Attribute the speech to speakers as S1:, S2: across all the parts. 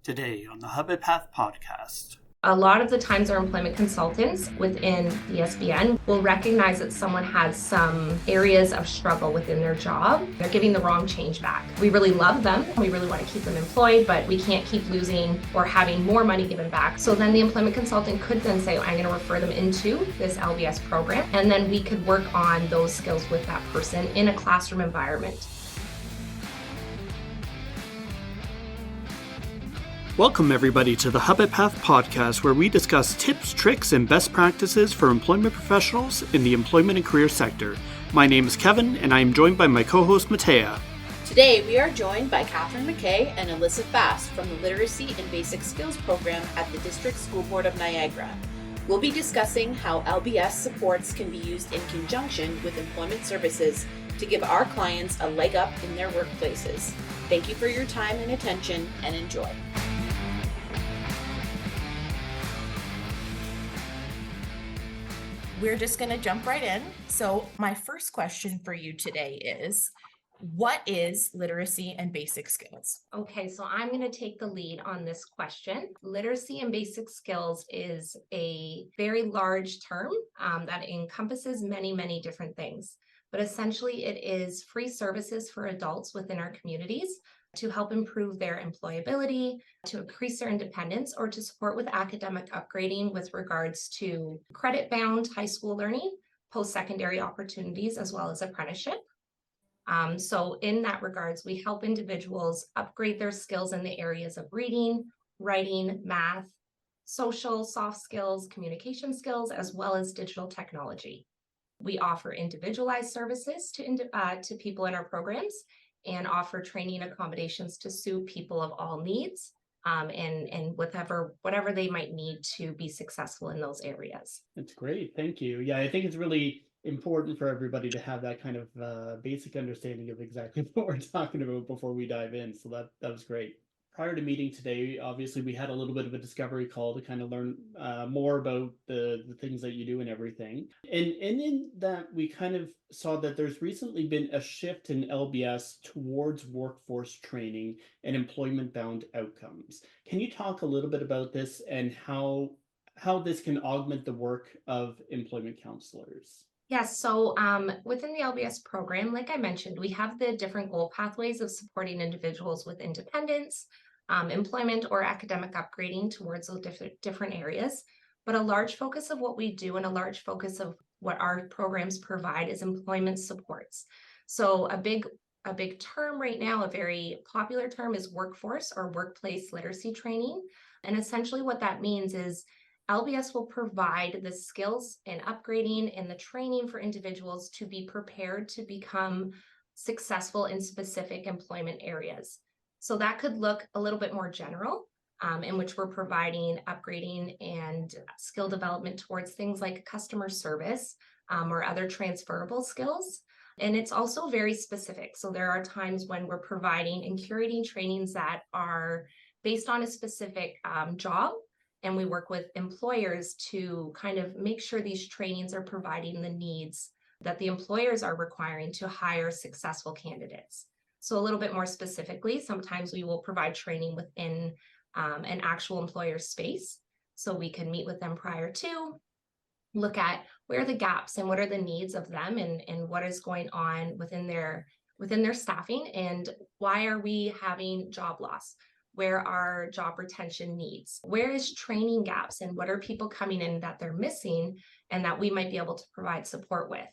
S1: Today on the Hub Path podcast.
S2: A lot of the times our employment consultants within the SBN will recognize that someone has some areas of struggle within their job. They're giving the wrong change back. We really love them. We really want to keep them employed, but we can't keep losing or having more money given back. So then the employment consultant could then say, I'm going to refer them into this LBS program. And then we could work on those skills with that person in a classroom environment.
S1: Welcome, everybody, to the Hub Path podcast, where we discuss tips, tricks, and best practices for employment professionals in the employment and career sector. My name is Kevin, and I am joined by my co-host, Mateja.
S3: Today, we are joined by MacKay and Alyssa Fast from the Literacy and Basic Skills program at the District School Board of Niagara. We'll be discussing how LBS supports can be used in conjunction with employment services to give our clients a leg up in their workplaces. Thank you for your time and attention, and enjoy. We're just going to jump right in. So my first question for you today is, what is literacy and basic skills?
S2: Okay, so I'm going to take the lead on this question. Literacy and basic skills is a very large term that encompasses many, many different things. But essentially, it is free services for adults within our communities to help improve their employability, to increase their independence, or to support with academic upgrading with regards to credit-bound high school learning, post-secondary opportunities, as well as apprenticeship. So in that regards, we help individuals upgrade their skills in the areas of reading, writing, math, social, soft skills, communication skills, as well as digital technology. We offer individualized services to people in our programs and offer training accommodations to suit people of all needs and whatever they might need to be successful in those areas.
S1: That's great. Thank you. Yeah, I think it's really important for everybody to have that kind of basic understanding of exactly what we're talking about before we dive in. So that was great. Prior to meeting today, obviously we had a little bit of a discovery call to kind of learn more about the things that you do and everything. And in that, we kind of saw that there's recently been a shift in LBS towards workforce training and employment-bound outcomes. Can you talk a little bit about this and how this can augment the work of employment counselors?
S2: Yes, so within the LBS program, like I mentioned, we have the different goal pathways of supporting individuals with independence, employment, or academic upgrading towards those different areas. But a large focus of what we do and a large focus of what our programs provide is employment supports. So a big term right now, a very popular term, is workforce or workplace literacy training. And essentially what that means is LBS will provide the skills and upgrading and the training for individuals to be prepared to become successful in specific employment areas. So that could look a little bit more general, in which we're providing upgrading and skill development towards things like customer service or other transferable skills. And it's also very specific. So there are times when we're providing and curating trainings that are based on a specific job. And we work with employers to kind of make sure these trainings are providing the needs that the employers are requiring to hire successful candidates. So a little bit more specifically, sometimes we will provide training within an actual employer space. So we can meet with them prior to, look at where are the gaps and what are the needs of them and what is going on within their staffing and why are we having job loss? Where are job retention needs? Where is training gaps and what are people coming in that they're missing and that we might be able to provide support with?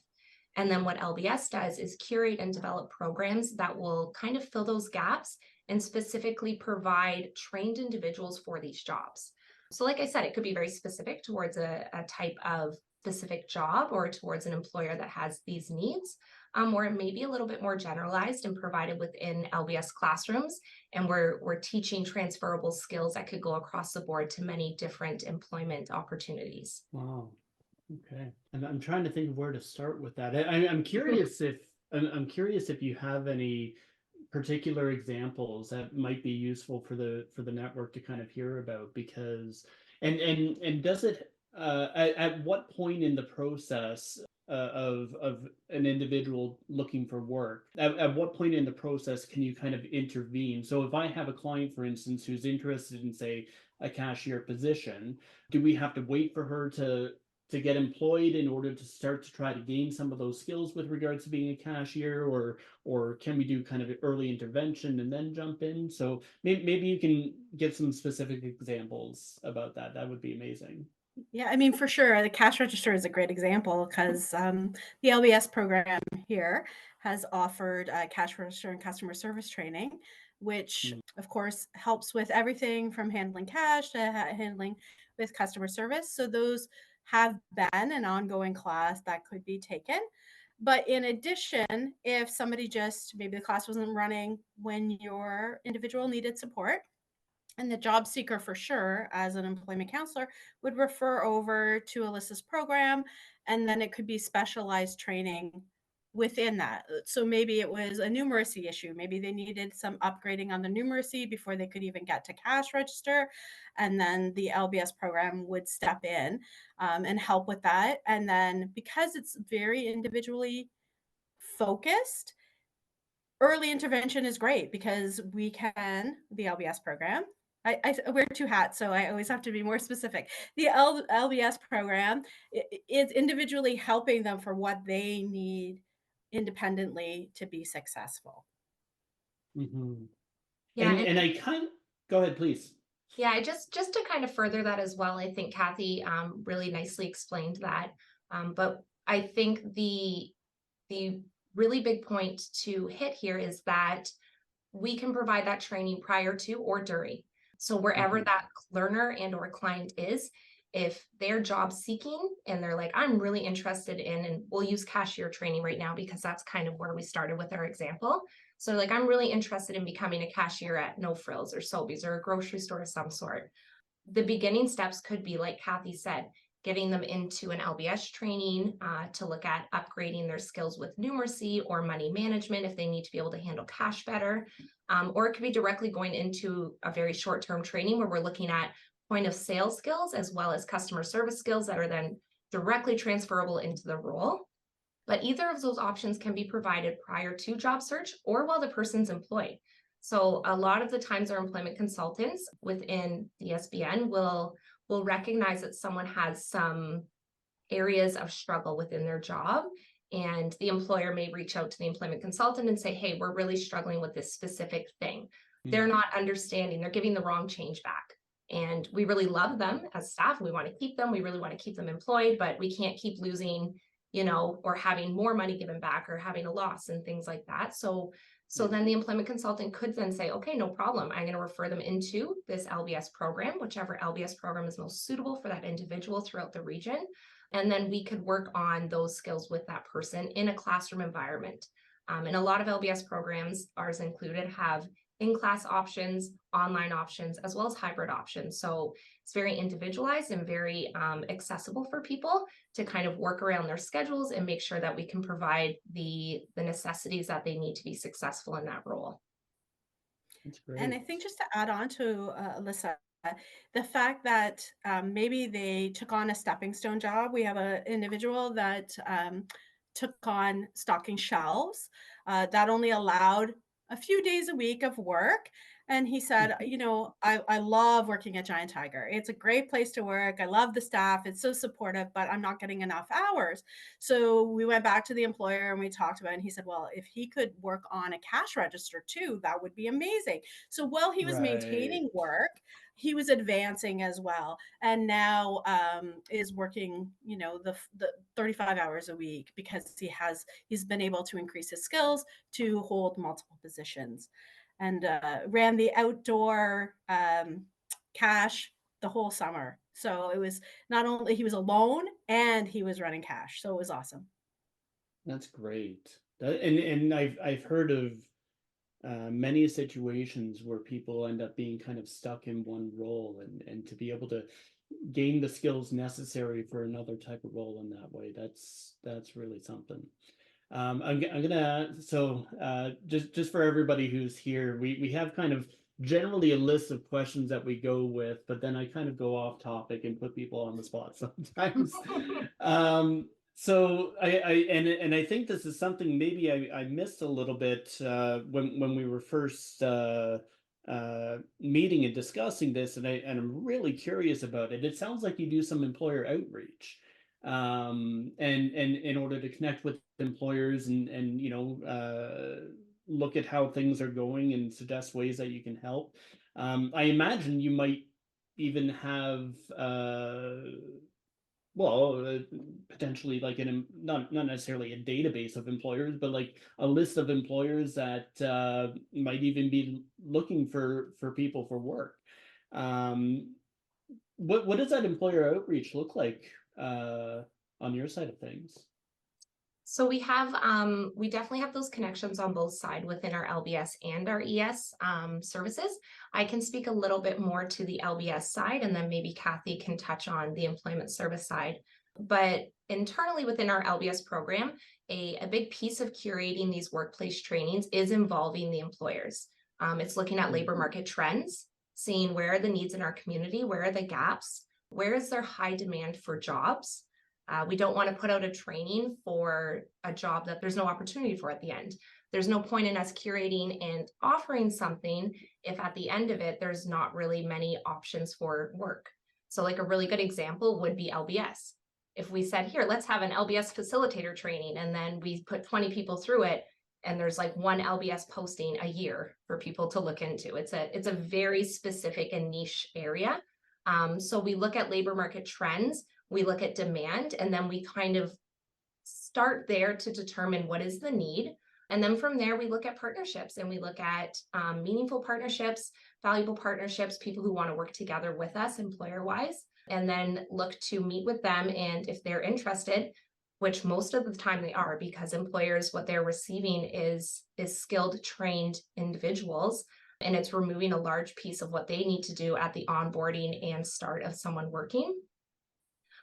S2: And then what LBS does is curate and develop programs that will kind of fill those gaps and specifically provide trained individuals for these jobs. So like I said, it could be very specific towards a type of specific job or towards an employer that has these needs, or it may be a little bit more generalized and provided within LBS classrooms. And we're teaching transferable skills that could go across the board to many different employment opportunities.
S1: Wow. Okay. And I'm trying to think of where to start with that. I'm curious if you have any particular examples that might be useful for the network to kind of hear about, because and does it at what point in the process of an individual looking for work, at what point in the process can you kind of intervene? So if I have a client, for instance, who's interested in, say, a cashier position, do we have to wait for her to get employed in order to start to try to gain some of those skills with regards to being a cashier, or can we do kind of early intervention and then jump in? So maybe you can give some specific examples about that. That would be amazing.
S4: Yeah, I mean, for sure, the cash register is a great example because the LBS program here has offered cash register and customer service training, which
S1: Mm.
S4: of course helps with everything from handling cash to handling with customer service. So those have been an ongoing class that could be taken. But in addition, if somebody just maybe the class wasn't running when your individual needed support, and the job seeker for sure, as an employment counselor, would refer over to Alyssa's program, and then it could be specialized training within that. So maybe it was a numeracy issue. Maybe they needed some upgrading on the numeracy before they could even get to cash register. And then the LBS program would step in and help with that. And then because it's very individually focused, early intervention is great because we can, the LBS program, I wear two hats, so I always have to be more specific. The LBS program is individually helping them for what they need independently to be successful.
S1: Mm-hmm.
S2: Yeah,
S1: And I kind of, go ahead, please.
S2: Yeah, just to kind of further that as well, I think Kathy really nicely explained that. But I think the really big point to hit here is that we can provide that training prior to or during. So wherever
S1: Mhm.
S2: that learner and or client is, if they're job seeking and they're like, I'm really interested in, and we'll use cashier training right now because that's kind of where we started with our example. So like, I'm really interested in becoming a cashier at No Frills or Sobeys or a grocery store of some sort. The beginning steps could be, like Kathy said, getting them into an LBS training to look at upgrading their skills with numeracy or money management if they need to be able to handle cash better. Or it could be directly going into a very short-term training where we're looking at point of sale skills as well as customer service skills that are then directly transferable into the role. But either of those options can be provided prior to job search or while the person's employed. So a lot of the times our employment consultants within the SBN will recognize that someone has some areas of struggle within their job, and the employer may reach out to the employment consultant and say, hey, we're really struggling with this specific thing. They're not understanding, they're giving the wrong change back. And we really love them as staff. We want to keep them. We really want to keep them employed, but we can't keep losing, or having more money given back or having a loss and things like that. So then the employment consultant could then say, okay, no problem. I'm going to refer them into this LBS program, whichever LBS program is most suitable for that individual throughout the region. And then we could work on those skills with that person in a classroom environment. And a lot of LBS programs, ours included, have in-class options, online options, as well as hybrid options. So it's very individualized and very accessible for people to kind of work around their schedules and make sure that we can provide the necessities that they need to be successful in that role.
S1: That's great.
S4: And I think just to add on to Alyssa, the fact that maybe they took on a stepping stone job. We have an individual that took on stocking shelves that only allowed a few days a week of work. And he said, I love working at Giant Tiger. It's a great place to work. I love the staff. It's so supportive, but I'm not getting enough hours. So we went back to the employer and we talked about it. And he said, well, if he could work on a cash register too, that would be amazing. So while he was maintaining work, he was advancing as well, and now is working, the 35 hours a week because he's been able to increase his skills to hold multiple positions, and ran the outdoor cash the whole summer. So it was not only he was alone and he was running cash, so it was awesome.
S1: That's great. And I've heard of many situations where people end up being kind of stuck in one role, and to be able to gain the skills necessary for another type of role in that way, that's really something. I'm gonna so just for everybody who's here, we have kind of generally a list of questions that we go with, but then I kind of go off topic and put people on the spot sometimes. So and I think this is something maybe I missed a little bit when we were first meeting and discussing this, and I'm really curious about it. It sounds like you do some employer outreach, and in order to connect with employers and look at how things are going and suggest ways that you can help. I imagine you might even have well, potentially like not necessarily a database of employers, but like a list of employers that might even be looking for people for work. Um, what does that employer outreach look like on your side of things?
S2: So we definitely have those connections on both sides within our LBS and our ES services. I can speak a little bit more to the LBS side, and then maybe Kathy can touch on the employment service side. But internally within our LBS program, a big piece of curating these workplace trainings is involving the employers. It's looking at labor market trends, seeing where are the needs in our community, where are the gaps, where is there high demand for jobs. We don't want to put out a training for a job that there's no opportunity for at the end. There's no point in us curating and offering something if at the end of it, there's not really many options for work. So like a really good example would be LBS. If we said, here, let's have an LBS facilitator training, and then we put 20 people through it, and there's like one LBS posting a year for people to look into. It's a very specific and niche area. So we look at labor market trends, we look at demand, and then we kind of start there to determine what is the need. And then from there, we look at partnerships, and we look at meaningful partnerships, valuable partnerships, people who want to work together with us employer wise, and then look to meet with them. And if they're interested, which most of the time they are, because employers, what they're receiving is skilled, trained individuals, and it's removing a large piece of what they need to do at the onboarding and start of someone working.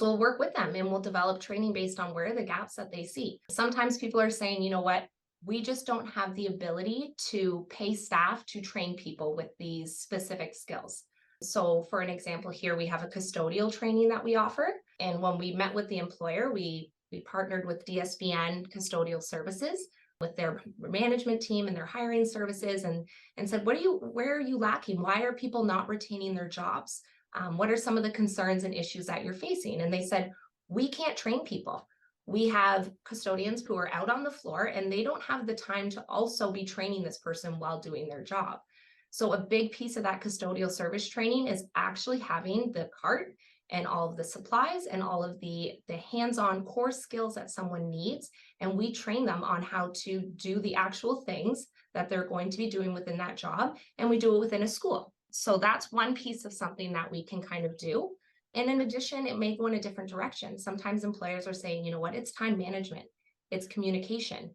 S2: We'll work with them and we'll develop training based on where are the gaps that they see. Sometimes people are saying, you know what, we just don't have the ability to pay staff to train people with these specific skills. So for an example here, we have a custodial training that we offer. And when we met with the employer, we partnered with DSBN Custodial Services with their management team and their hiring services, and said, where are you lacking? Why are people not retaining their jobs? What are some of the concerns and issues that you're facing? And they said, we can't train people. We have custodians who are out on the floor and they don't have the time to also be training this person while doing their job. So a big piece of that custodial service training is actually having the cart and all of the supplies and all of the hands-on core skills that someone needs. And we train them on how to do the actual things that they're going to be doing within that job. And we do it within a school. So that's one piece of something that we can kind of do. And in addition, it may go in a different direction. Sometimes employers are saying, you know what, it's time management, it's communication.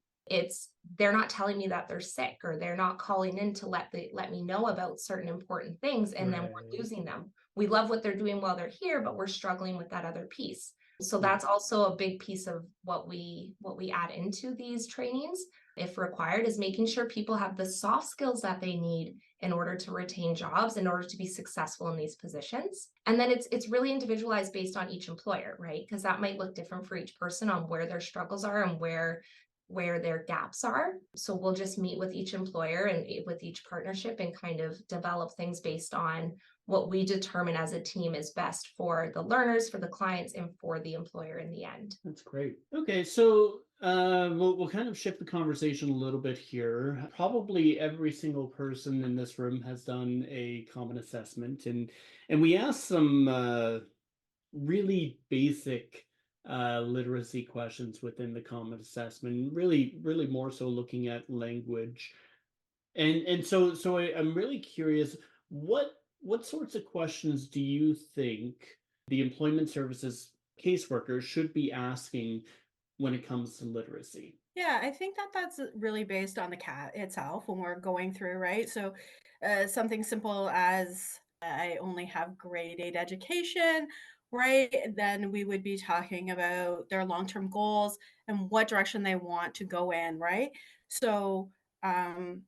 S2: They're not telling me that they're sick, or they're not calling in to let me know about certain important things, and then we're losing them. We love what they're doing while they're here, but we're struggling with that other piece. So that's also a big piece of what we add into these trainings, if required, is making sure people have the soft skills that they need in order to retain jobs, in order to be successful in these positions. And then it's really individualized based on each employer, right? Because that might look different for each person on where their struggles are and where their gaps are. So we'll just meet with each employer and with each partnership and kind of develop things based on what we determine as a team is best for the learners, for the clients, and for the employer in the end.
S1: That's great. Okay, so we'll kind of shift the conversation a little bit here. Probably every single person in this room has done a common assessment, and we asked some really basic literacy questions within the common assessment. Really more so looking at language, and so I'm really curious what sorts of questions do you think the employment services caseworkers should be asking when it comes to literacy?
S4: Yeah, I think that that's really based on the cat itself when we're going through, right? So, something simple as I only have grade 8 education, right? Then we would be talking about their long-term goals and what direction they want to go in, right? So,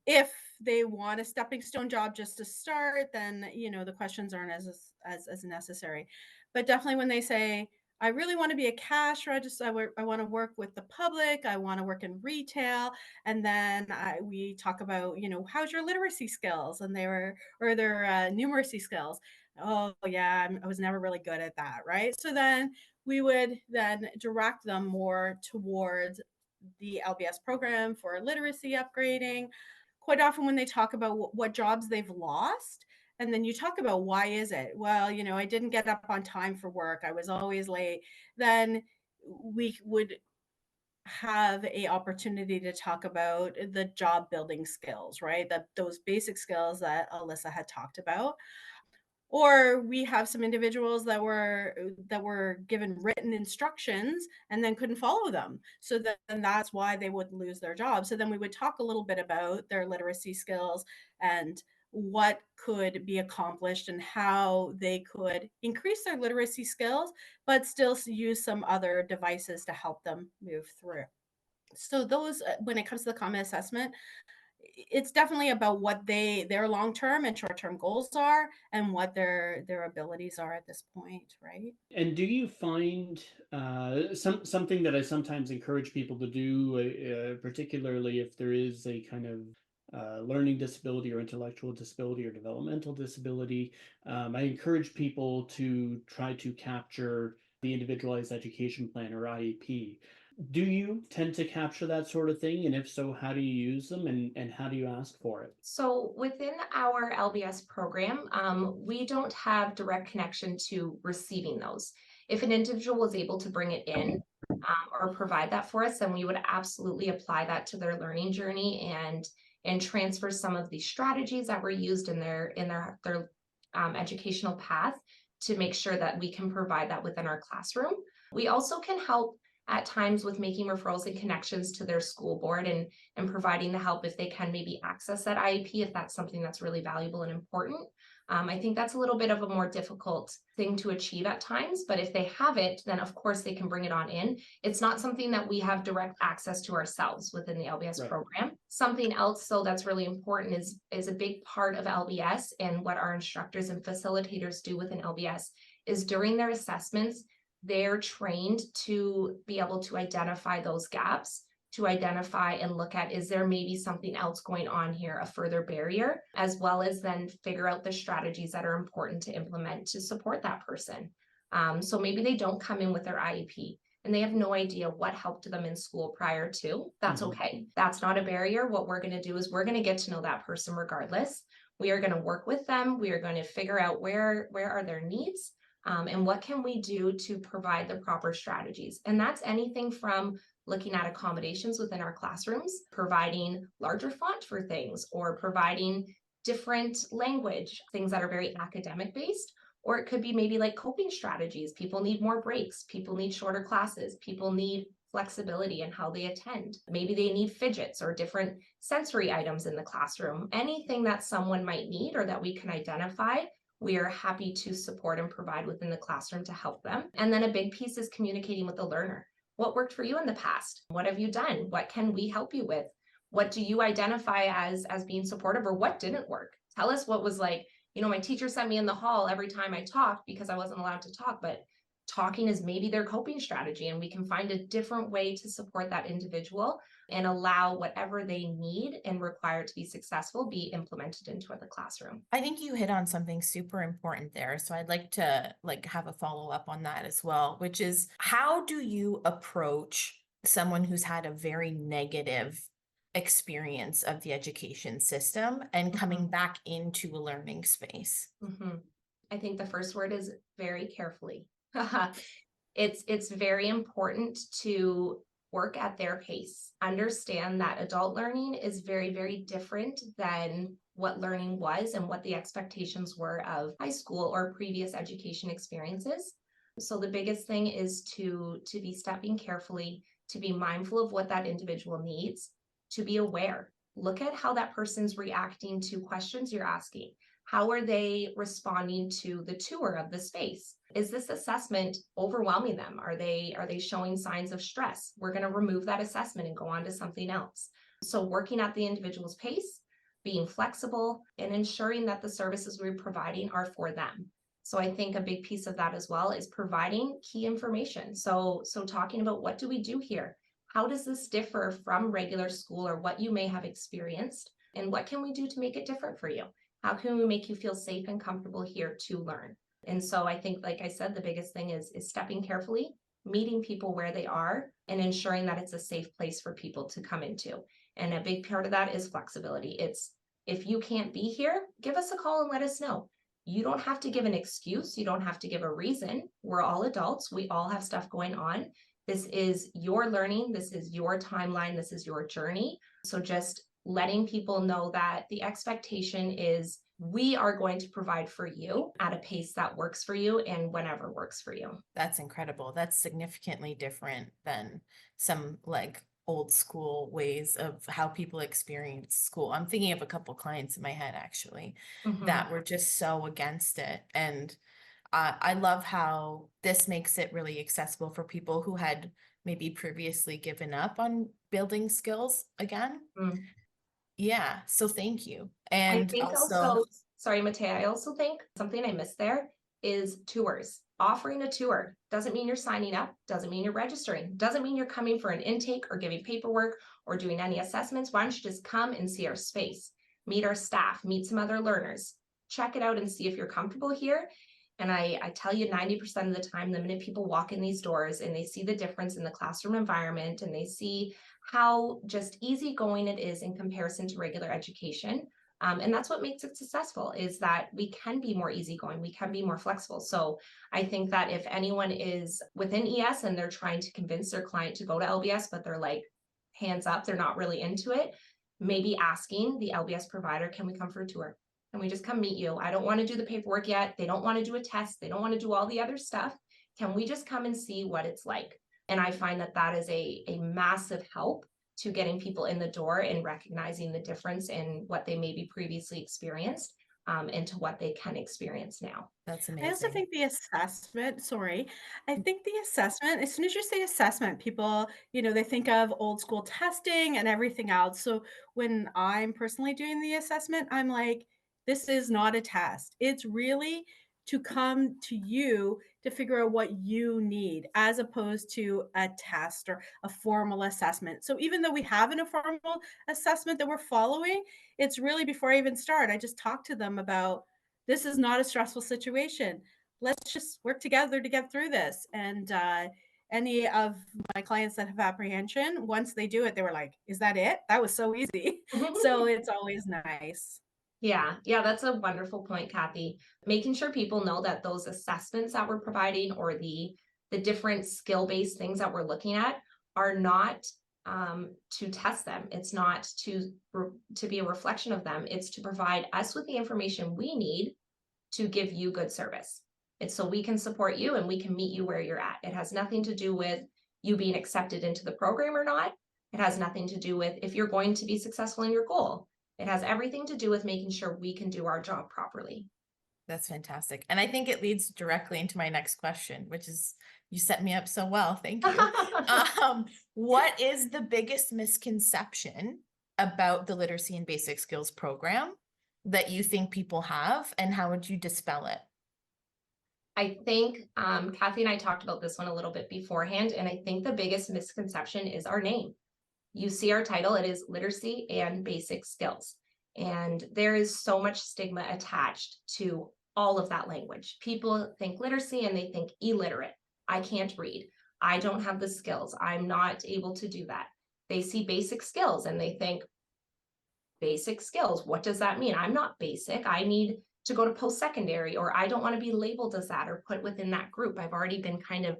S4: if they want a stepping stone job just to start, then the questions aren't as necessary. But definitely when they say, I really want to be a cash register. I want to work with the public. I want to work in retail. And then we talk about, how's your literacy skills? And or their numeracy skills. Oh, yeah, I was never really good at that. Right. So then we would then direct them more towards the LBS program for literacy upgrading. Quite often when they talk about what jobs they've lost, and then you talk about why is it? Well, I didn't get up on time for work. I was always late. Then we would have a opportunity to talk about the job building skills, right? That those basic skills that Alyssa had talked about. Or we have some individuals that were given written instructions and then couldn't follow them. So then that's why they would lose their job. So then we would talk a little bit about their literacy skills and what could be accomplished and how they could increase their literacy skills, but still use some other devices to help them move through. So those, when it comes to the common assessment, it's definitely about what their long-term and short-term goals are and what their abilities are at this point, right?
S1: And do you find something that I sometimes encourage people to do, particularly if there is a kind of learning disability or intellectual disability or developmental disability? I encourage people to try to capture the individualized education plan or IEP. Do you tend to capture that sort of thing? And if so, how do you use them and how do you ask for it?
S2: So within our LBS program, we don't have direct connection to receiving those. If an individual was able to bring it in or provide that for us, then we would absolutely apply that to their learning journey and transfer some of the strategies that were used in their educational path to make sure that we can provide that within our classroom. We also can help at times with making referrals and connections to their school board and providing the help if they can maybe access that IEP, if that's something that's really valuable and important. I think that's a little bit of a more difficult thing to achieve at times, but if they have it, then of course they can bring it on in. It's not something that we have direct access to ourselves within the LBS
S1: Right.
S2: program. Something else, though, that's really important is a big part of LBS and what our instructors and facilitators do within LBS is during their assessments, they're trained to be able to identify those gaps, to identify and look at, is there maybe something else going on here, a further barrier, as well as then figure out the strategies that are important to implement to support that person. So maybe they don't come in with their IEP and they have no idea what helped them in school prior to. That's okay. That's not a barrier. What we're going to do is we're going to get to know that person regardless. We are going to work with them. We are going to figure out where are their needs. And what can we do to provide the proper strategies? And that's anything from looking at accommodations within our classrooms, providing larger font for things, or providing different language, things that are very academic based, or it could be maybe like coping strategies. People need more breaks, people need shorter classes, people need flexibility in how they attend. Maybe they need fidgets or different sensory items in the classroom. Anything that someone might need or that we can identify, we are happy to support and provide within the classroom to help them. And then a big piece is communicating with the learner. What worked for you in the past? What have you done? What can we help you with? What do you identify as being supportive, or what didn't work? Tell us what was like, my teacher sent me in the hall every time I talked because I wasn't allowed to talk, but talking is maybe their coping strategy, and we can find a different way to support that individual and allow whatever they need and require to be successful be implemented into the classroom.
S5: I think you hit on something super important there. So I'd like to have a follow-up on that as well, which is, how do you approach someone who's had a very negative experience of the education system and coming back into a learning space?
S2: I think the first word is very carefully. It's very important to work at their pace. Understand that adult learning is very, very different than what learning was and what the expectations were of high school or previous education experiences. So the biggest thing is to be stepping carefully, to be mindful of what that individual needs, to be aware. Look at how that person's reacting to questions you're asking. How are they responding to the tour of the space? Is this assessment overwhelming them? Are they showing signs of stress? We're going to remove that assessment and go on to something else. So working at the individual's pace, being flexible, and ensuring that the services we're providing are for them. So I think a big piece of that as well is providing key information. So talking about what do we do here? How does this differ from regular school or what you may have experienced? And what can we do to make it different for you? How can we make you feel safe and comfortable here to learn? And so I think, like I said, the biggest thing is stepping carefully, meeting people where they are, and ensuring that it's a safe place for people to come into. And a big part of that is flexibility. It's, if you can't be here, give us a call and let us know. You don't have to give an excuse. You don't have to give a reason. We're all adults. We all have stuff going on. This is your learning. This is your timeline. This is your journey. So just letting people know that the expectation is we are going to provide for you at a pace that works for you and whenever works for you.
S5: That's incredible. That's significantly different than some like old school ways of how people experience school. I'm thinking of a couple clients in my head actually that were just so against it. And I love how this makes it really accessible for people who had maybe previously given up on building skills again.
S2: Mm.
S5: Yeah, so thank you.
S2: I
S5: And
S2: think also, sorry, Mateja, I also think something I missed there is tours. Offering a tour doesn't mean you're signing up, doesn't mean you're registering, doesn't mean you're coming for an intake or giving paperwork or doing any assessments. Why don't you just come and see our space, meet our staff, meet some other learners, check it out and see if you're comfortable here. And I tell you 90% of the time, the minute people walk in these doors and they see the difference in the classroom environment and they see how just easygoing it is in comparison to regular education. And that's what makes it successful, is that we can be more easygoing, we can be more flexible. So I think that if anyone is within ES and they're trying to convince their client to go to LBS, but they're like, hands up, they're not really into it, maybe asking the LBS provider, can we come for a tour? Can we just come meet you? I don't want to do the paperwork yet. They don't want to do a test. They don't want to do all the other stuff. Can we just come and see what it's like? And I find that that is a massive help to getting people in the door and recognizing the difference in what they maybe previously experienced and to what they can experience now.
S5: that's
S4: I
S5: amazing.
S4: also think the assessment, sorry, I think the assessment, as soon as you say assessment, people, they think of old school testing and everything else. So when I'm personally doing the assessment, I'm like, this is not a test. It's really to come to you to figure out what you need as opposed to a test or a formal assessment. So even though we have an informal assessment that we're following, it's really before I even start, I just talk to them about this is not a stressful situation. Let's just work together to get through this. And any of my clients that have apprehension, once they do it, they were like, is that it? That was so easy. So it's always nice.
S2: Yeah, that's a wonderful point, Kathy. Making sure people know that those assessments that we're providing or the different skill-based things that we're looking at are not to test them. It's not to be a reflection of them. It's to provide us with the information we need to give you good service. It's so we can support you and we can meet you where you're at. It has nothing to do with you being accepted into the program or not. It has nothing to do with if you're going to be successful in your goal. It has everything to do with making sure we can do our job properly.
S5: That's fantastic. And I think it leads directly into my next question, which is, you set me up so well. Thank you. What is the biggest misconception about the Literacy and Basic Skills program that you think people have, and how would you dispel it?
S2: I think Kathy and I talked about this one a little bit beforehand, and I think the biggest misconception is our name. You see our title, it is Literacy and Basic Skills. And there is so much stigma attached to all of that language. People think literacy and they think illiterate. I can't read. I don't have the skills. I'm not able to do that. They see basic skills and they think, basic skills, what does that mean? I'm not basic. I need to go to post-secondary, or I don't want to be labeled as that or put within that group. I've already been kind of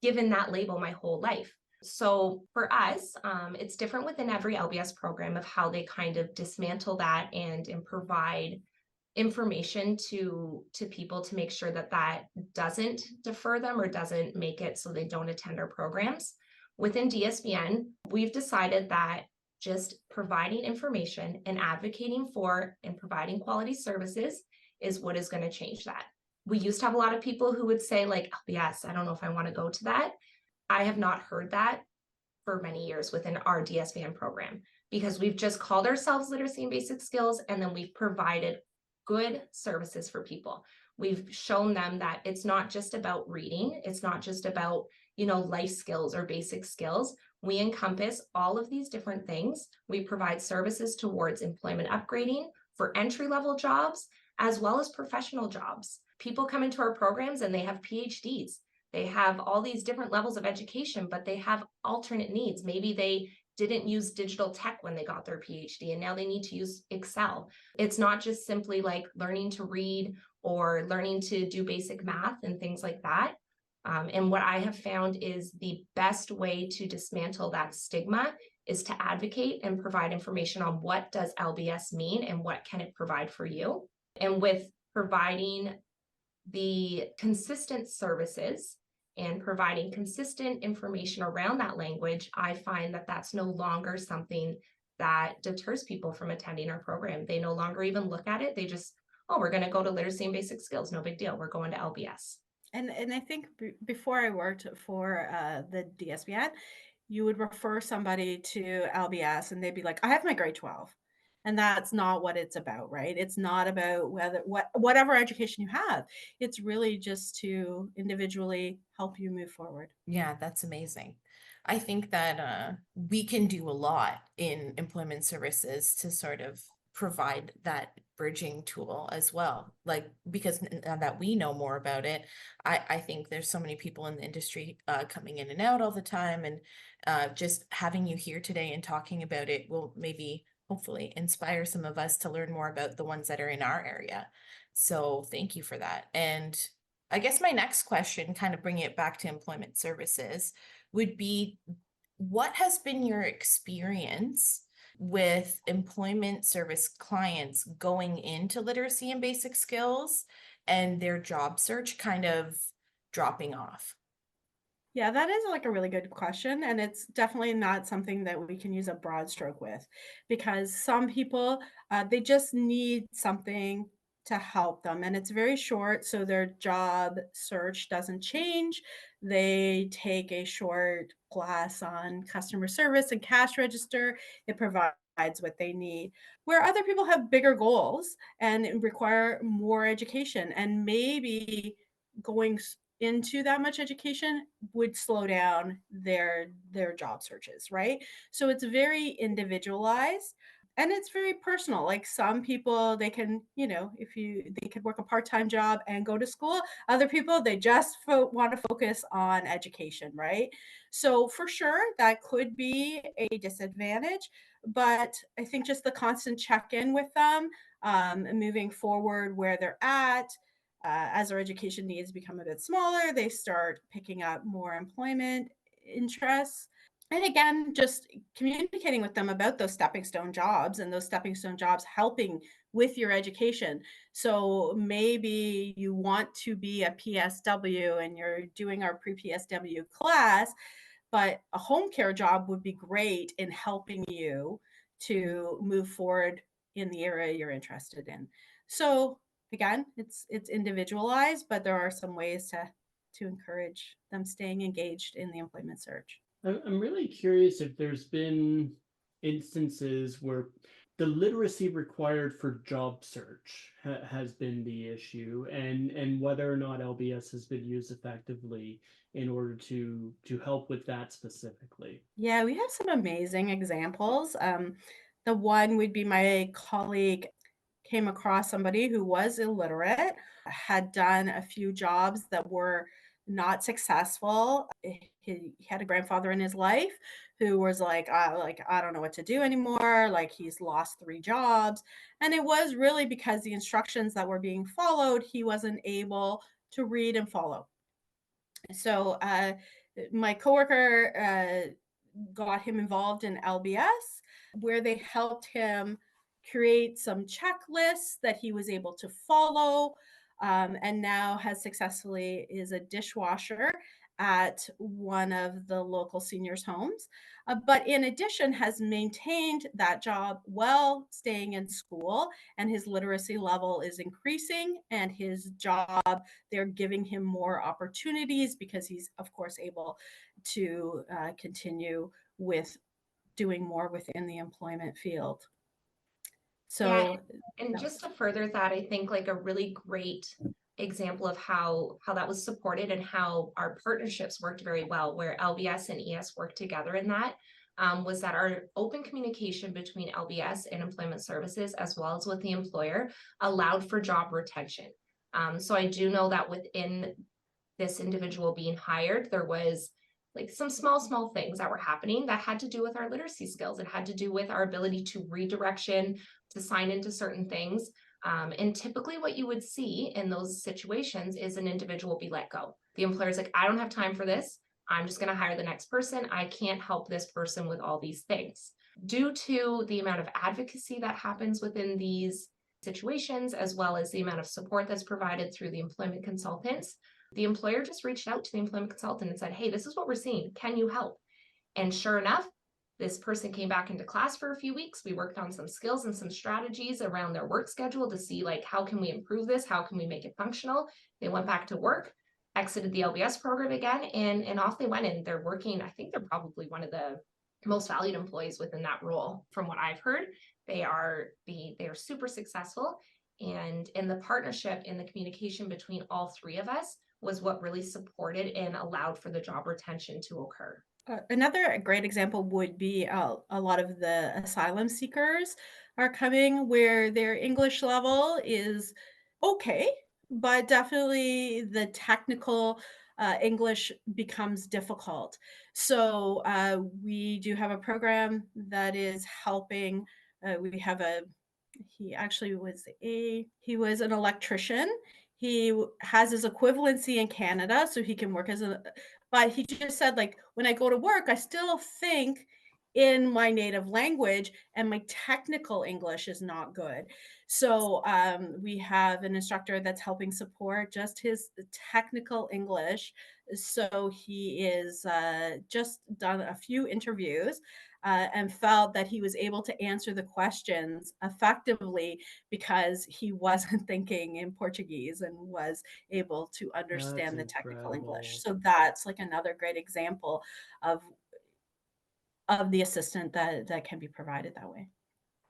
S2: given that label my whole life. So for us, it's different within every LBS program of how they kind of dismantle that and provide information to people to make sure that that doesn't defer them or doesn't make it so they don't attend our programs. Within DSBN, we've decided that just providing information and advocating for and providing quality services is what is going to change that. We used to have a lot of people who would say like, LBS, I don't know if I want to go to that. I have not heard that for many years within our DSBN program, because we've just called ourselves Literacy and Basic Skills, and then we've provided good services for people. we've shown them that it's not just about reading. It's not just about, life skills or basic skills. We encompass all of these different things. We provide services towards employment upgrading for entry-level jobs, as well as professional jobs. People come into our programs and they have PhDs. They have all these different levels of education, but they have alternate needs. Maybe they didn't use digital tech when they got their PhD and now they need to use Excel. It's not just simply like learning to read or learning to do basic math and things like that. And what I have found is the best way to dismantle that stigma is to advocate and provide information on what does LBS mean and what can it provide for you. And with providing the consistent services and providing consistent information around that language, I find that that's no longer something that deters people from attending our program. They no longer even look at it. They just, oh, we're going to go to literacy and basic skills. No big deal. We're going to LBS.
S4: And I think before I worked for the DSBN, you would refer somebody to LBS and they'd be like, I have my grade 12. And that's not what it's about, right? It's not about whatever education you have. It's really just to individually help you move forward.
S5: Yeah, that's amazing. I think that we can do a lot in employment services to sort of provide that bridging tool as well. Like, because now that we know more about it, I think there's so many people in the industry coming in and out all the time. And just having you here today and talking about it will maybe hopefully inspire some of us to learn more about the ones that are in our area. So thank you for that. And I guess my next question, kind of bringing it back to employment services, would be what has been your experience with employment service clients going into literacy and basic skills and their job search kind of dropping off?
S4: Yeah, that is like a really good question. And it's definitely not something that we can use a broad stroke with, because some people, they just need something to help them. And it's very short. So their job search doesn't change. They take a short class on customer service and cash register. It provides what they need. Where other people have bigger goals and require more education, and maybe going into that much education would slow down their job searches, right? So it's very individualized and it's very personal. Like some people, they can, they could work a part-time job and go to school. Other people, they just want to focus on education, right? So for sure that could be a disadvantage, but I think just the constant check-in with them, moving forward where they're at, as their education needs become a bit smaller, they start picking up more employment interests. And again, just communicating with them about those stepping stone jobs and those stepping stone jobs helping with your education. So maybe you want to be a PSW and you're doing our pre-PSW class, but a home care job would be great in helping you to move forward in the area you're interested in. So again, it's individualized, but there are some ways to encourage them staying engaged in the employment search.
S1: I'm really curious if there's been instances where the literacy required for job search has been the issue, and whether or not LBS has been used effectively in order to help with that specifically.
S4: Yeah, we have some amazing examples. The one would be my colleague came across somebody who was illiterate, had done a few jobs that were not successful. He had a grandfather in his life who was like, I don't know what to do anymore. Like he's lost 3 jobs. And it was really because the instructions that were being followed, he wasn't able to read and follow. So my coworker got him involved in LBS, where they helped him create some checklists that he was able to follow, and now has successfully is a dishwasher at one of the local seniors' homes. But in addition, has maintained that job while staying in school, and his literacy level is increasing, and his job, they're giving him more opportunities because he's, of course, able to continue with doing more within the employment field. So
S2: yeah, and just to further that, I think like a really great example of how that was supported and how our partnerships worked very well, where LBS and ES worked together in that. Was that our open communication between LBS and employment services, as well as with the employer, allowed for job retention. So I do know that within this individual being hired, there was like some small things that were happening that had to do with our literacy skills. It had to do with our ability to redirection, to sign into certain things. And typically what you would see in those situations is an individual be let go. The employer's like, I don't have time for this. I'm just going to hire the next person. I can't help this person with all these things. Due to the amount of advocacy that happens within these situations, as well as the amount of support that's provided through the employment consultants, the employer just reached out to the employment consultant and said, hey, this is what we're seeing. Can you help? And sure enough, this person came back into class for a few weeks. We worked on some skills and some strategies around their work schedule to see like, how can we improve this? How can we make it functional? They went back to work, exited the LBS program again, and off they went. And they're working. I think they're probably one of the most valued employees within that role. From what I've heard, they are super successful. And in the partnership, in the communication between all three of us was what really supported and allowed for the job retention to occur.
S4: Another great example would be a lot of the asylum seekers are coming where their English level is okay, but definitely the technical English becomes difficult. So we do have a program that is helping. We have he actually was he was an electrician. Has his equivalency in Canada, so he can work as a, but he just said, like, when I go to work, I still think in my native language and my technical English is not good. So we have an instructor that's helping support just his technical English. So he is just done a few interviews and felt that he was able to answer the questions effectively because he wasn't thinking in Portuguese and was able to
S1: That's
S4: understand the technical English.
S1: incredible.
S4: So that's like another great example of the assistant that can be provided that way.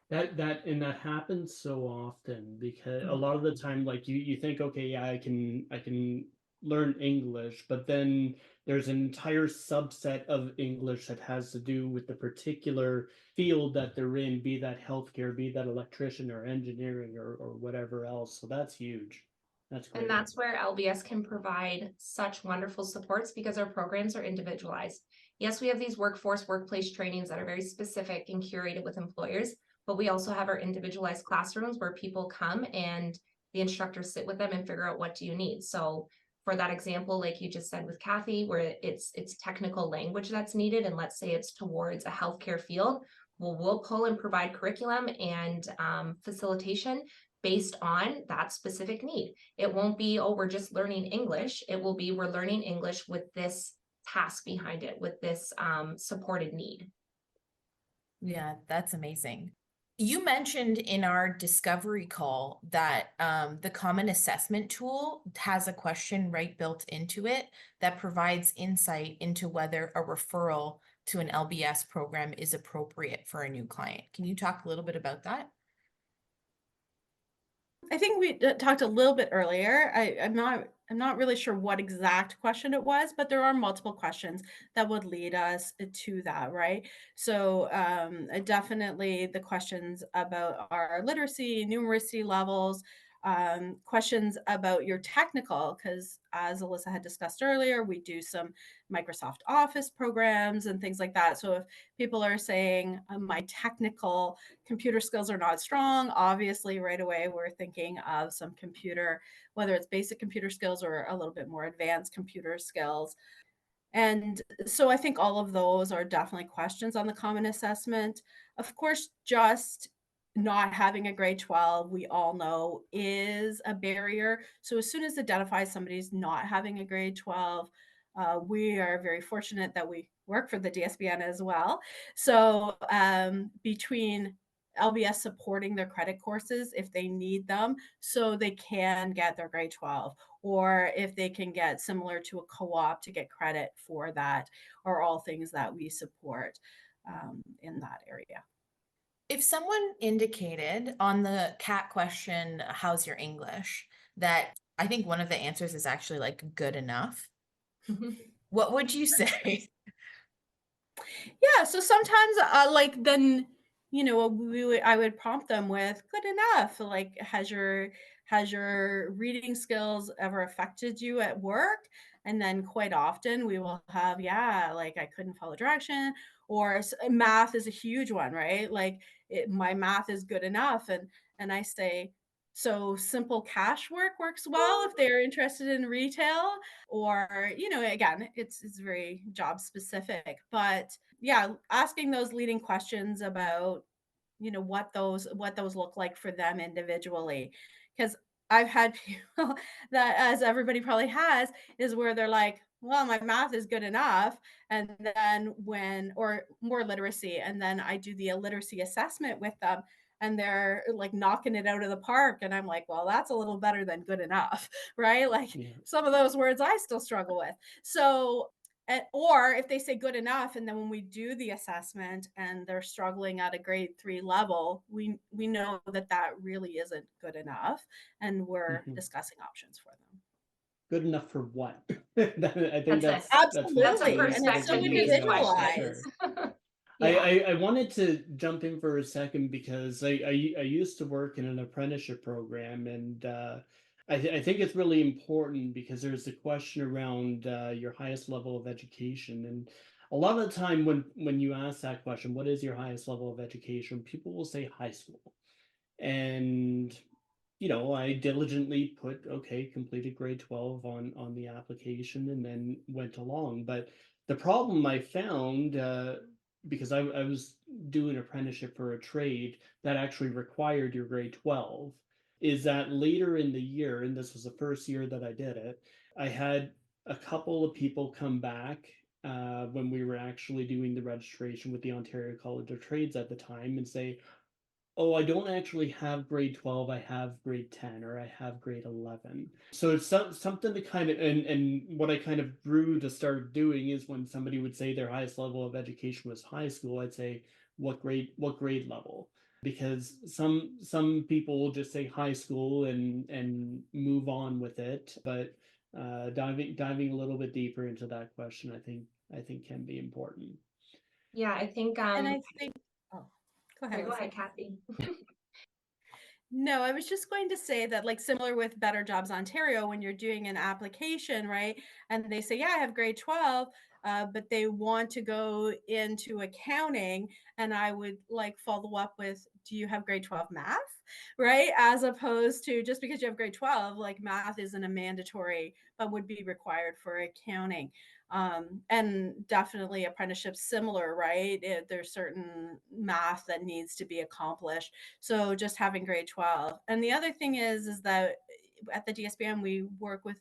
S1: That happens so often because a
S4: Mhm.
S1: lot of the time, like you think, okay, yeah, I can learn English, but then there's an entire subset of English that has to do with the particular field that they're in, be that healthcare, be that electrician or engineering or whatever else. So that's huge. That's
S2: And
S1: great.
S2: that's where LBS can provide such wonderful supports because our programs are individualized. Yes, we have these workplace trainings that are very specific and curated with employers, but we also have our individualized classrooms where people come and the instructors sit with them and figure out what do you need. So for that example, like you just said with Kathy, where it's technical language that's needed, and let's say it's towards a healthcare field, well, we'll pull and provide curriculum and facilitation based on that specific need. It won't be, oh, we're just learning English. It will be, we're learning English with this task behind it, with this supported need.
S5: Yeah, that's amazing. You mentioned in our discovery call that the common assessment tool has a question right built into it that provides insight into whether a referral to an LBS program is appropriate for a new client. Can you talk a little bit about that?
S4: I think we talked a little bit earlier. I'm not really sure what exact question it was, but there are multiple questions that would lead us to that, right? So definitely the questions about our literacy, numeracy levels, questions about your technical, because as Alyssa had discussed earlier, we do some Microsoft Office programs and things like that. So if people are saying my technical computer skills are not strong, obviously right away we're thinking of some computer, whether it's basic computer skills or a little bit more advanced computer skills. And so I think all of those are definitely questions on the common assessment. Of course, just not having a grade 12, we all know, is a barrier. So as soon as identifies somebody's not having a grade 12, we are very fortunate that we work for the DSBN as well. So between LBS supporting their credit courses if they need them so they can get their grade 12, or if they can get similar to a co-op to get credit for that, are all things that we support in that area.
S5: If someone indicated on the CAT question, how's your English, that I think one of the answers is actually like good enough.
S2: Mhm.
S5: What would you say?
S4: Yeah, so sometimes like then I would prompt them with good enough. Like has your reading skills ever affected you at work? And then quite often we will have, yeah, like I couldn't follow direction, or math is a huge one, right? Like my math is good enough, and I say, so simple cash work works well if they're interested in retail, or again, it's very job specific, but yeah, asking those leading questions about what those look like for them individually, because I've had people that, as everybody probably has, is where they're like, well, my math is good enough, and then when or more literacy, and then I do the illiteracy assessment with them, and they're like knocking it out of the park, and I'm like, well, that's a little better than good enough, right? Like
S1: Yeah.
S4: some of those words I still struggle with. So or if they say good enough, and then when we do the assessment and they're struggling at a grade 3 level, we know that that really isn't good enough, and we're
S1: Mhm.
S4: discussing options for them.
S1: Good enough for what? I think
S2: That's it.
S1: that's
S2: That's a
S4: Absolutely, and it's so
S2: perspective-based
S1: for
S2: question.
S1: sure.
S4: individualized.
S1: I wanted to jump in for a second because I used to work in an apprenticeship program, and I think it's really important because there's a question around your highest level of education, and a lot of the time when you ask that question, what is your highest level of education? People will say high school, and I diligently put, okay, completed grade 12 on the application and then went along. But the problem I found, because I was doing an apprenticeship for a trade that actually required your grade 12, is that later in the year, and this was the first year that I did it, I had a couple of people come back when we were actually doing the registration with the Ontario College of Trades at the time and say, oh, I don't actually have grade 12, I have grade 10, or I have grade 11. So it's something to kind of, and what I kind of grew to start doing is when somebody would say their highest level of education was high school, I'd say, what grade level? Because some people will just say high school and move on with it, but diving a little bit deeper into that question, I think can be important.
S2: Yeah, I think
S4: And I think, oh, go ahead,
S2: sorry, go
S4: Alyssa.
S2: ahead, Kathy.
S4: No, I was just going to say that, like, similar with Better Jobs Ontario, when you're doing an application, right? And they say, yeah, I have grade 12, but they want to go into accounting. And I would like follow up with, do you have grade 12 math? Right? As opposed to just because you have grade 12, like math isn't a mandatory, but would be required for accounting. And definitely apprenticeships similar, right? There's certain math that needs to be accomplished, so just having grade 12. And the other thing is that at the DSBM, we work with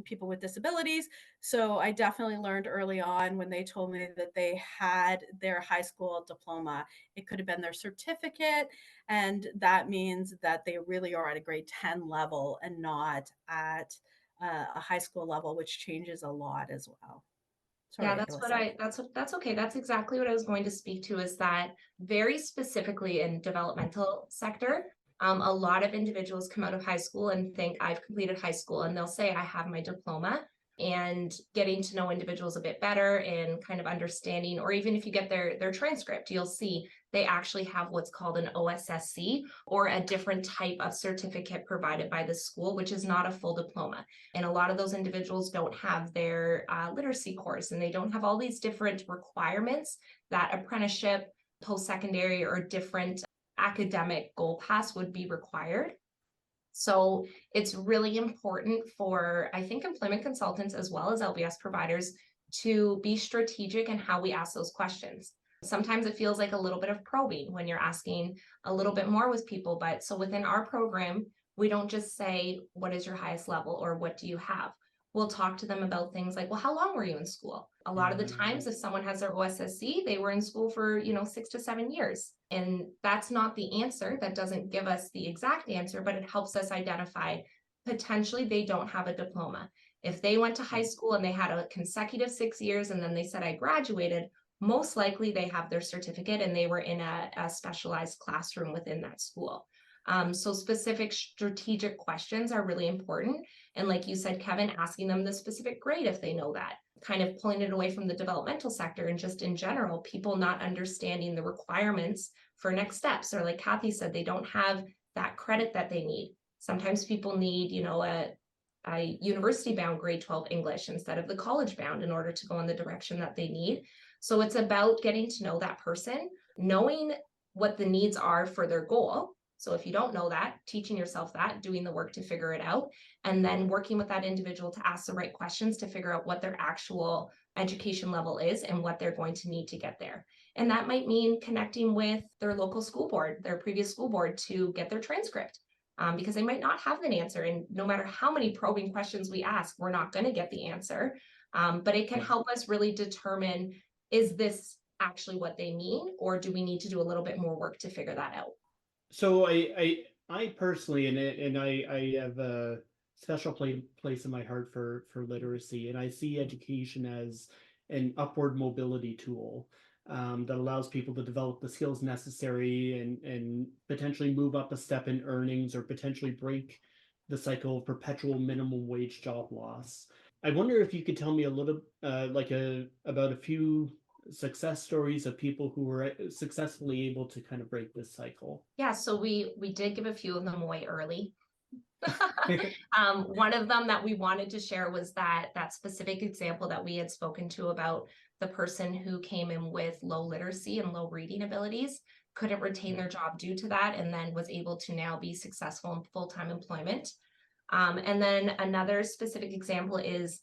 S4: people with disabilities. So I definitely learned early on when they told me that they had their high school diploma. It could have been their certificate. And that means that they really are at a grade 10 level and not at a high school level, which changes a lot as well.
S2: Yeah,
S4: Sorry, Alyssa.
S2: that's okay. That's exactly what I was going to speak to, is that very specifically in developmental sector, a lot of individuals come out of high school and think I've completed high school, and they'll say I have my diploma. And getting to know individuals a bit better and kind of understanding, or even if you get their transcript, you'll see they actually have what's called an OSSC, or a different type of certificate provided by the school, which is not a full diploma. And a lot of those individuals don't have their literacy course, and they don't have all these different requirements that apprenticeship, post-secondary, or different academic goal paths would be required. So it's really important for, I think, employment consultants as well as LBS providers to be strategic in how we ask those questions. Sometimes it feels like a little bit of probing when you're asking a little bit more with people. But so within our program, we don't just say, what is your highest level, or what do you have? We'll talk to them about things like, well, how long were you in school? A lot of the times, if someone has their OSSC, they were in school for, 6 to 7 years. And that's not the answer. That doesn't give us the exact answer, but it helps us identify potentially they don't have a diploma. If they went to high school and they had a consecutive 6 years and then they said, I graduated, most likely they have their certificate and they were in a specialized classroom within that school. So specific strategic questions are really important. And like you said, Kevin, asking them the specific grade if they know that, kind of pulling it away from the developmental sector and just in general, people not understanding the requirements for next steps. Or like Kathy said, they don't have that credit that they need. Sometimes people need, a university bound grade 12 English instead of the college bound in order to go in the direction that they need. So it's about getting to know that person, knowing what the needs are for their goal. So if you don't know that, teaching yourself that, doing the work to figure it out, and then working with that individual to ask the right questions to figure out what their actual education level is and what they're going to need to get there. And that might mean connecting with their local school board, their previous school board, to get their transcript. Because they might not have an answer. And no matter how many probing questions we ask, we're not going to get the answer. But it can help us really determine, is this actually what they mean, or do we need to do a little bit more work to figure that out?
S1: So I personally, and I have a special place in my heart for literacy, and I see education as an upward mobility tool that allows people to develop the skills necessary and potentially move up a step in earnings or potentially break the cycle of perpetual minimum wage job loss. I wonder if you could tell me a little about a few success stories of people who were successfully able to kind of break this cycle.
S2: Yeah, so we did give a few of them away early. One of them that we wanted to share was that specific example that we had spoken to about the person who came in with low literacy and low reading abilities, couldn't retain their job due to that, and then was able to now be successful in full-time employment. And then another specific example is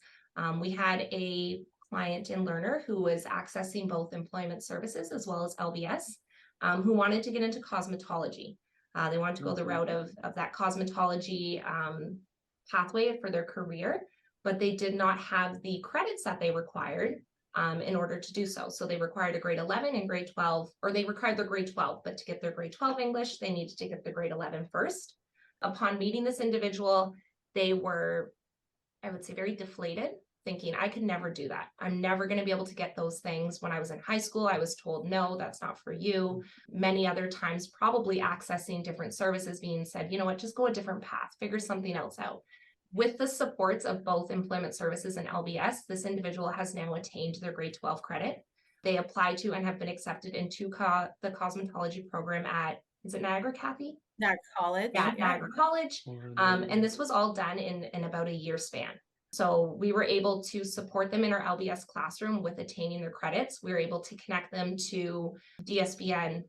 S2: we had a client and learner who was accessing both employment services as well as LBS, who wanted to get into cosmetology. They wanted to go the route of that cosmetology pathway for their career, but they did not have the credits that they required in order to do so. So they required a grade 11 and grade 12, or they required their grade 12, but to get their grade 12 English, they needed to get the grade 11 first. Upon meeting this individual, they were, I would say, very deflated, thinking, I could never do that. I'm never going to be able to get those things. When I was in high school, I was told, no, that's not for you. Many other times, probably accessing different services, being said, you know what, just go a different path, figure something else out. With the supports of both employment services and LBS, this individual has now attained their grade 12 credit. They applied to and have been accepted into the cosmetology program at, is it Niagara, Kathy?
S4: Niagara College.
S2: Yeah, Niagara College. And this was all done in about a year span. So we were able to support them in our LBS classroom with attaining their credits. We were able to connect them to DSBN,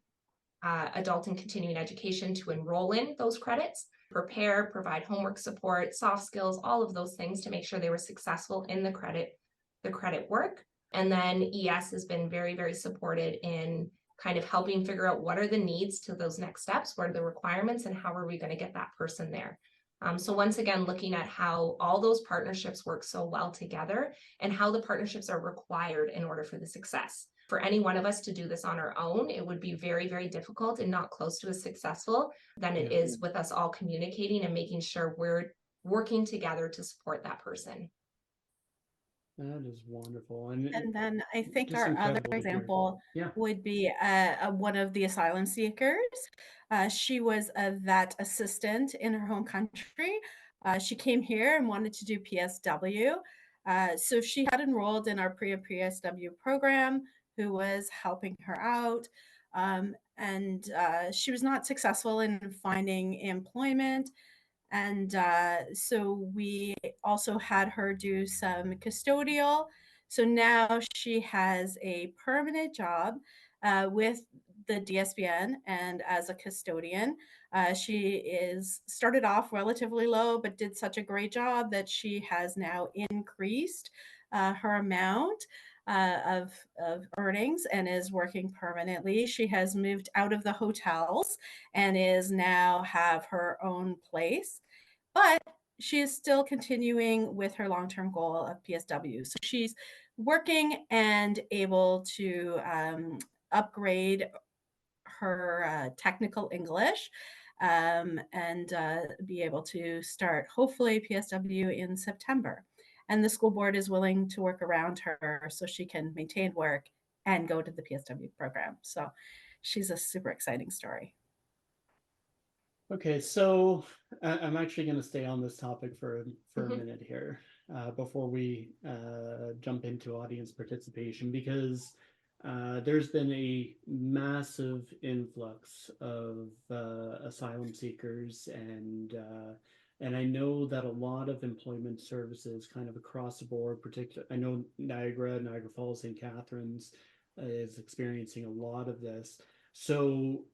S2: adult and continuing education, to enroll in those credits, prepare, provide homework support, soft skills, all of those things to make sure they were successful in the credit work. And then ES has been very, very supported in kind of helping figure out what are the needs to those next steps, what are the requirements, and how are we going to get that person there. So once again, looking at how all those partnerships work so well together and how the partnerships are required in order for the success. For any one of us to do this on our own, it would be very, very difficult and not close to as successful than it is with us all communicating and making sure we're working together to support that person.
S1: That is wonderful. And
S4: then I think
S1: just
S4: our other
S1: incredible to hear.
S4: example
S1: Yeah.
S4: would be one of the asylum seekers. She was a vet assistant in her home country. She came here and wanted to do PSW. So she had enrolled in our PSW program, who was helping her out. And she was not successful in finding employment. And so we also had her do some custodial. So now she has a permanent job with the DSBN and as a custodian. She is started off relatively low, but did such a great job that she has now increased her amount of earnings and is working permanently. She has moved out of the hotels and is now have her own place, but she is still continuing with her long-term goal of PSW. So she's working and able to upgrade her technical English and be able to start hopefully PSW in September. And the school board is willing to work around her so she can maintain work and go to the PSW program. So she's a super exciting story.
S1: Okay, so I'm actually going to stay on this topic for a
S2: Mhm.
S1: minute here before we jump into audience participation, because there's been a massive influx of asylum seekers, and I know that a lot of employment services, kind of across the board, particularly, I know Niagara Falls, St. Catharines is experiencing a lot of this. So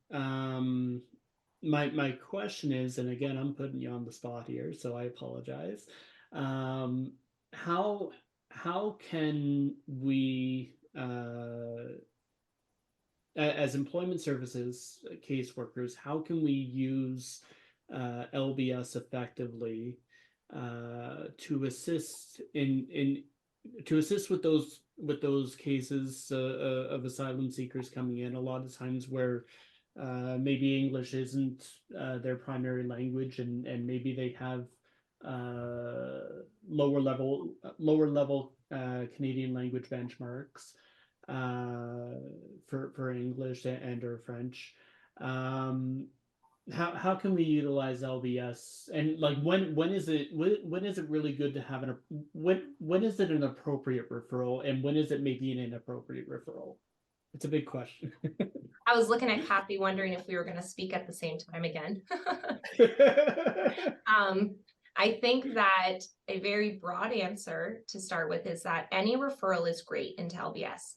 S1: my question is, and again, I'm putting you on the spot here, so I apologize. Um, how how can we, as employment services caseworkers, how can we use LBS effectively to assist to assist with those cases of asylum seekers coming in? A lot of times where maybe English isn't their primary language, and maybe they have lower level Canadian language benchmarks for English and or French. Um, how can we utilize LBS, and like when is it when is it really good to have when is it an appropriate referral, and when is it maybe an inappropriate referral? It's a big question.
S2: I was looking at Kathy wondering if we were going to speak at the same time again. I think that a very broad answer to start with is that any referral is great into LBS.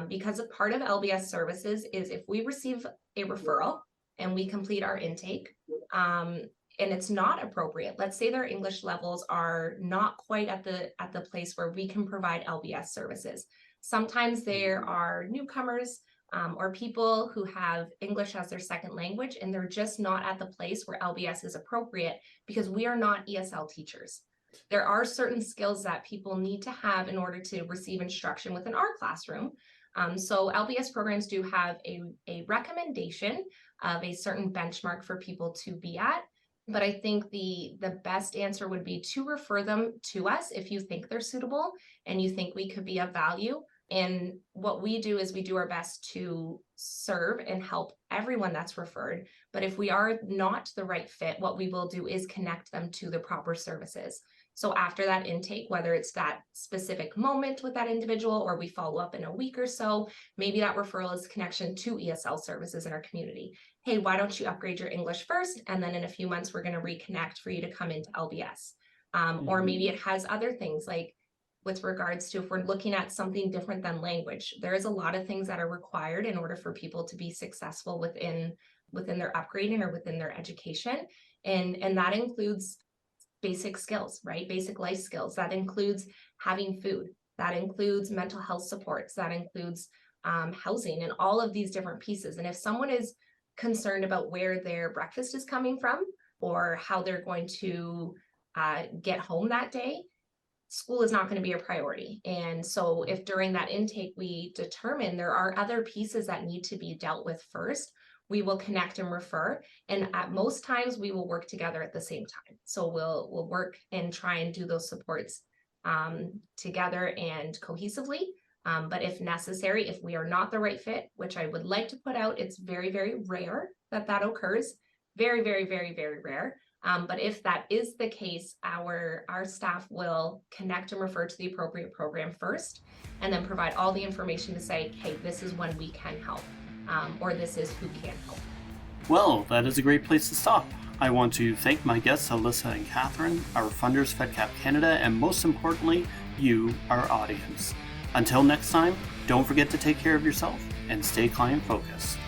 S2: Because a part of LBS services is if we receive a referral and we complete our intake, and it's not appropriate. Let's say their English levels are not quite at the place where we can provide LBS services. Sometimes there are newcomers or people who have English as their second language, and they're just not at the place where LBS is appropriate because we are not ESL teachers. There are certain skills that people need to have in order to receive instruction within our classroom. So LBS programs do have a recommendation of a certain benchmark for people to be at. But I think the best answer would be to refer them to us if you think they're suitable and you think we could be of value. And what we do is we do our best to serve and help everyone that's referred. But if we are not the right fit, what we will do is connect them to the proper services. So after that intake, whether it's that specific moment with that individual or we follow up in a week or so, maybe that referral is connection to ESL services in our community. Hey, why don't you upgrade your English first? And then in a few months, we're going to reconnect for you to come into LBS. Or maybe it has other things like with regards to if we're looking at something different than language, there is a lot of things that are required in order for people to be successful within their upgrading or within their education. And that includes basic skills, right? Basic life skills. That includes having food. That includes mental health supports. That includes housing and all of these different pieces. And if someone is concerned about where their breakfast is coming from or how they're going to get home that day, school is not going to be a priority. And so if during that intake we determine there are other pieces that need to be dealt with first, we will connect and refer. And at most times we will work together at the same time. So we'll work and try and do those supports together and cohesively. But if necessary, if we are not the right fit, which I would like to put out, it's very, very rare that occurs. Very, very, very, very rare. But if that is the case, our staff will connect and refer to the appropriate program first, and then provide all the information to say, hey, this is when we can help, or this is who can help.
S6: Well, that is a great place to stop. I want to thank my guests, Alyssa and Catherine, our funders, FedCap Canada, and most importantly, you, our audience. Until next time, don't forget to take care of yourself and stay client focused.